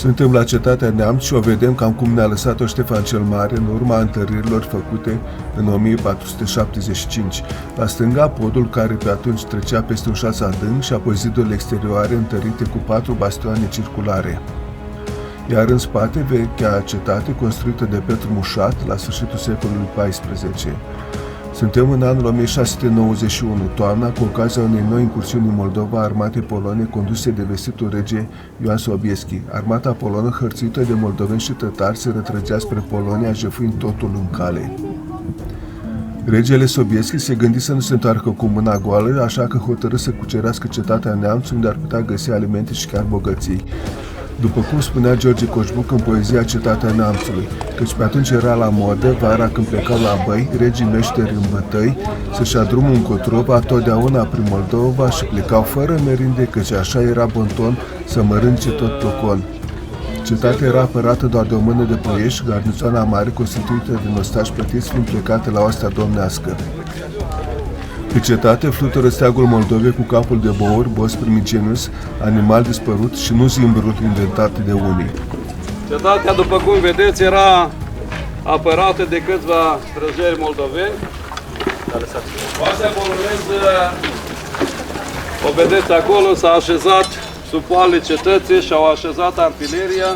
Suntem la cetatea Neamț și o vedem cam cum ne-a lăsat-o Ștefan cel Mare în urma întăririlor făcute în 1475. La stânga, podul care pe atunci trecea peste un șas adânc și apoi zidurile exterioare întărite cu 4 bastioane circulare. Iar în spate, vechea cetate construită de Petru Mușat la sfârșitul secolului XIV. Suntem în anul 1691, toamna, cu ocazia unei noi incursiuni în Moldova a armatei polone conduse de vestitul rege Ioan Sobieski. Armata polonă, hărțuită de moldoveni și tătari, se retrăgea spre Polonia, jefuind totul în cale. Regele Sobieski se gândi să nu se întoarcă cu mâna goală, așa că hotărâ să cucerească cetatea Neamț, unde ar putea găsi alimente și chiar bogății. După cum spunea George Coșbuc în poezia Cetatea Neamțului, căci pe atunci era la modă, vara când plecau la băi, regii meșteri în bătăi, să-și ia drumul în Cotrova, totdeauna prin Moldova și plecau fără merinde, căci așa era bonton să mărânce tot tocon. Cetatea era apărată doar de o mână de ploiești, garnizoana mare constituită din ostași plătiți fiind plecate la oastea domnească. Pe cetate flutură steagul Moldovei cu capul de bour, bos primigenius, animal dispărut și nu zimbrul inventat de unii. Cetatea, după cum vedeți, era apărată de câțiva străjeri moldoveni. Oastea poloneză, o vedeți acolo, s-a așezat sub poalele cetății și au așezat artileria.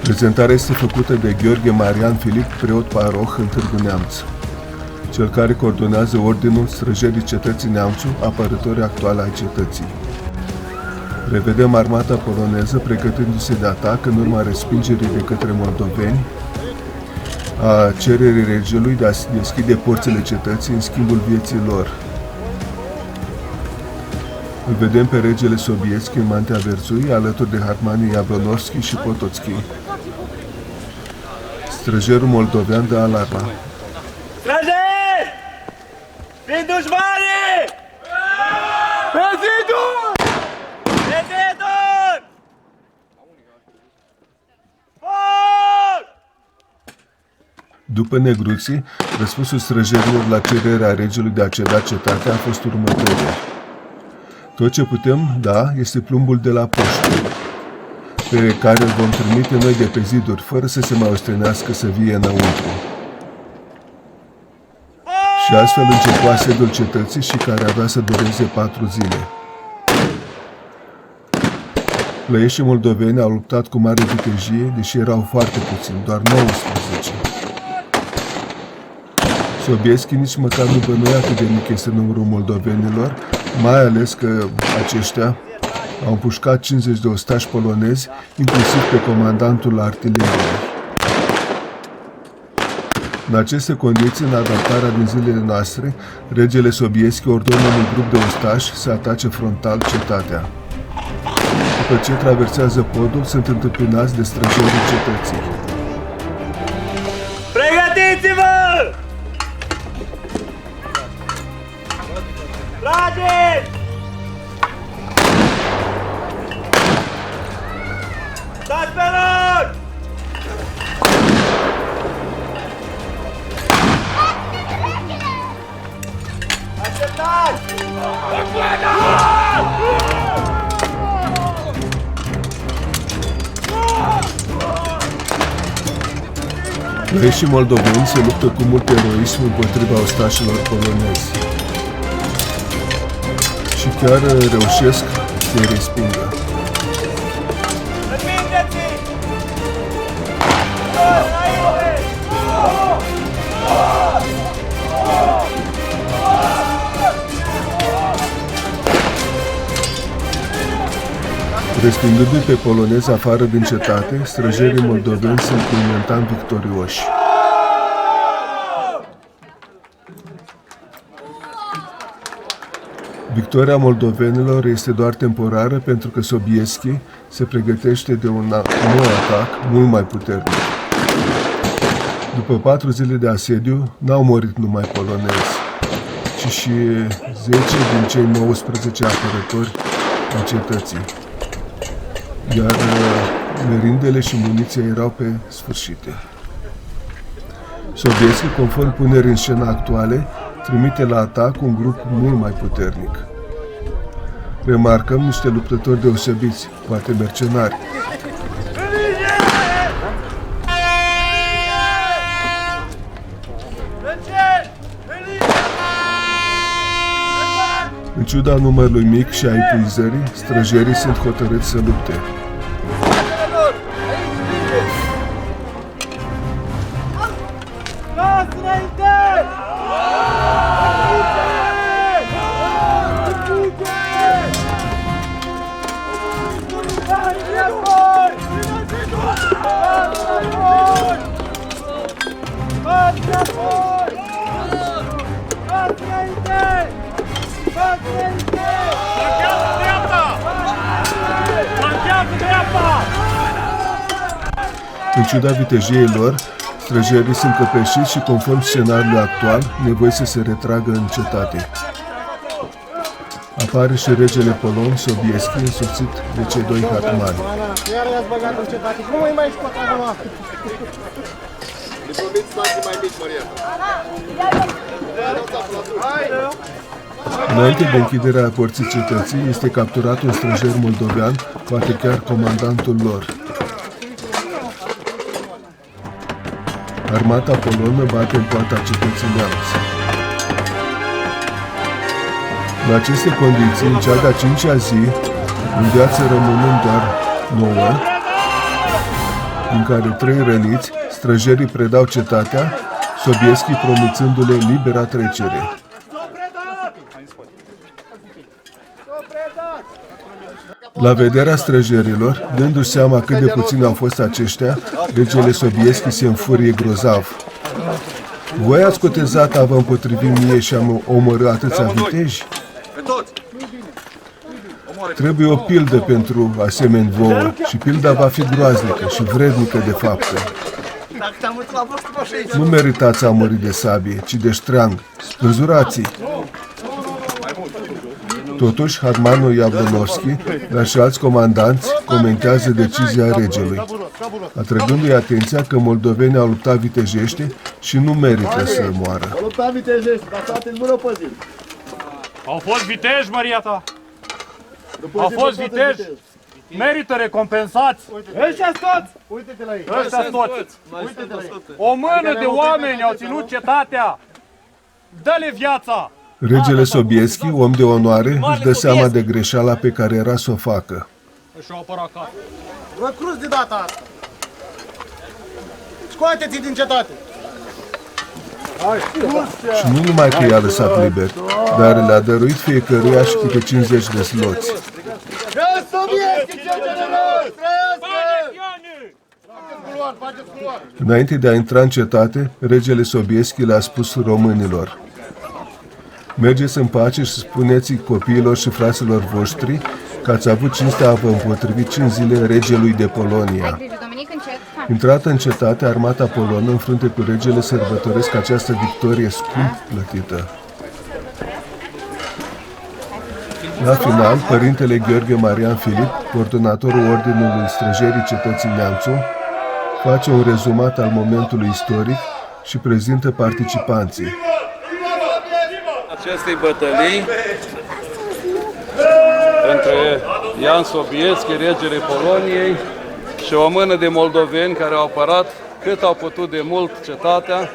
Prezentarea este făcută de Gheorghe Marian Filip, preot paroh în Târgu Neamț, cel care coordonează ordinul străjerii cetății Neamțu, apărători actuale ai cetății. Revedem armata poloneză pregătindu-se de atac în urma respingerii de către moldoveni a cererii regelui de a deschide porțile cetății în schimbul vieții lor. Îl vedem pe regele Sobieski în mantea verzui, alături de Harmanii Iablonovski și Potocki. Străjerul moldovean dă alarma. Străjeri! Vin dușmanii! Pe ziduri! Pe ziduri! Foc! După negruții, răspunsul străjerilor la cererea regelui de a ceda cetatea a fost următorul. Tot ce putem da este plumbul de la poștă, pe care îl vom trimite noi de pe ziduri, fără să se mai ostenească să vie înăuntru. Și astfel începu asediul cetății și care avea să dureze 4 zile. Plăieștii moldoveni au luptat cu mare vitejie, deși erau foarte puțini, doar 19. Sobieski nici măcar nu bănuia cât de mic este numărul moldovenilor, mai ales că aceștia au împușcat 50 de ostași polonezi, inclusiv pe comandantul artileriei. În aceste condiții, în adaptarea din zilele noastre, regele Sobieski ordonă unui grup de ostași să atace frontal cetatea. După ce traversează podul, sunt întâmpinați de străjerii cetății. Pregătiți-vă! Trageți! Stați pe loc! Așteptați! Plăieștii moldoveni se luptă cu mult eroism împotriva ostașilor polonezi și chiar reușesc să-i respingă. Respingându-i pe polonezi afară din cetate, străjerii moldoveni sunt momentan victorioși. Victoria moldovenilor este doar temporară pentru că Sobieski se pregătește de un nou atac mult mai puternic. După 4 zile de asediu, n-au murit numai polonezi, ci și 10 din cei 19 apărători ai cetății. Iar merindele și muniția erau pe sfârșite. Sobieski, conform punerii în scenă actuale, trimite la atac un grup mult mai puternic. Remarcăm niște luptători deosebiți, poate mercenari. ciuda numărului mic și a epuizării, străjerii sunt hotărâți să lupte. În ciuda vitejiei lor, străjerii sunt căpeșiți și, conform scenariului actual, nevoiți să se retragă în cetate. Apare și regele polon Sobieski, însoțit de cei doi hatmani. Iar i-ați băgat în cetate și nu mai scot acum. Le promit spații mai mici, Maria. Înainte de închiderea porții cetății, este capturat un străjer moldovean, poate chiar comandantul lor. Armata polonă bate în poarta cetății Neamț. În aceste condiții, în cea de-a 5-a zi, în viață rămânând doar 9, din care 3 răniți, străjerii predau cetatea, Sobieski promițându-le libera trecere. La vederea străjerilor, dându-și seama cât de puțini au fost aceștia, regele Sobieski se înfurie grozav. Voi ați cotezat a vă împotrivi mie și am omorât atâția viteji? Trebuie o pildă pentru asemeni vouă și pilda va fi groaznică și vrednică de faptă. Nu meritați a muri de sabie, ci de ștreang. Spânzurați-i! Totuși, Hatmanul Iablonovski, dar și alți comandanți, comentează decizia regelui, atrăgându-i atenția că moldovenii au luptat vitejește și nu merită să moară. Au luptat vitejești, dar toate în mână pe zi. Au fost viteji, Maria ta! Au fost viteji! Merită recompensați! Ăștia toți! Uite-te la ei. Ăștia toți! O mână de oameni au ținut cetatea! Dă-le viața! Regele Sobieski, om de onoare, își dă seama de greșeala pe care era să o facă. Și-au apărat casă. Vă cruz de data asta. Scoateți-i din cetate. Și nu numai că i-a lăsat liber, dar le-a dăruit fiecăruia și câte 50 de sloți. Trăiesc Sobieski, cel generos! Trăiesc! Înainte de a intra în cetate, regele Sobieski le-a spus românilor: mergeți în pace și spuneți copiilor și fraților voștri că ați avut cinstea a vă împotrivi 5 zile regelui de Polonia. Intrată în cetate, armata polonă, în frunte cu regele, sărbătoresc această victorie scump plătită. La final, părintele Gheorghe Marian Filip, coordonatorul Ordinului Străjerii Cetății Neamțu, face un rezumat al momentului istoric și prezintă participanții. Acestei bătălii între Ian Sobieski, regele Poloniei, și o mână de moldoveni care au apărat cât au putut de mult cetatea.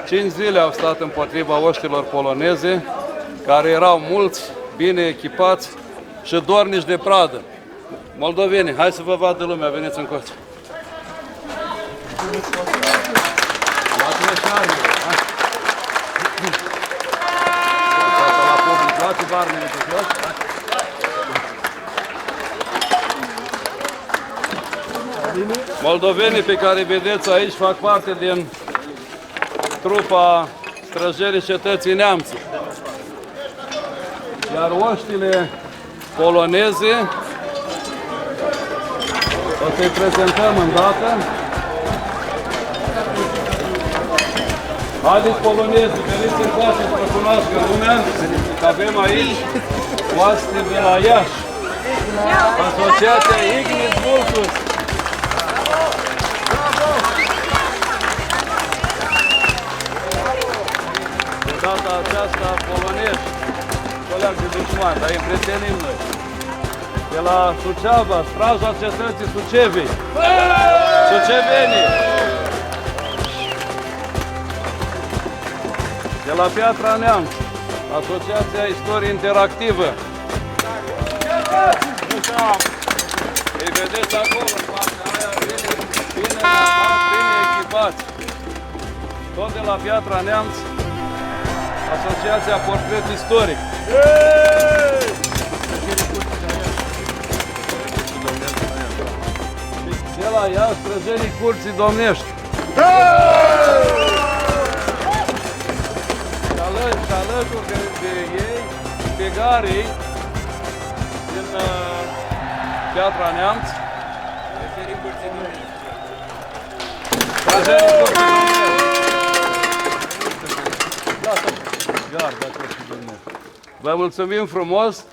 5 zile au stat împotriva oștilor poloneze, care erau mulți, bine echipați și dornici de pradă. Moldoveni, hai să vă vadă lumea, veniți încoace. Luați-ne și armele, hai. La public, luați-vă armele pe jos. Moldovenii pe care vedeți aici fac parte din trupa Străjerii Cetății Neamț. Iar oștile poloneze o să-i prezentăm îndată. Haideți polonezi, veniți încoace să vă cunoască lumea, că avem aici oaste de la Iași, Asociația Ignis Vultus. De data aceasta polonezi, colegi de dușmani, dar îi împrietenim noi. De la Suceava, Straja Cetății Sucevei, Sucevenii. De la Piatra Neamț, Asociația Istorie Interactivă. Îi vedeți acolo, în partea aia, bine echipați. Tot de la Piatra Neamț, Asociația Portret Istoric. De la Iași, Străjenii Curții Domnești. Și alături de ei, pegarii din Piatra Neamț. Străjenii Curții Domnești. Vă mulțumim frumos!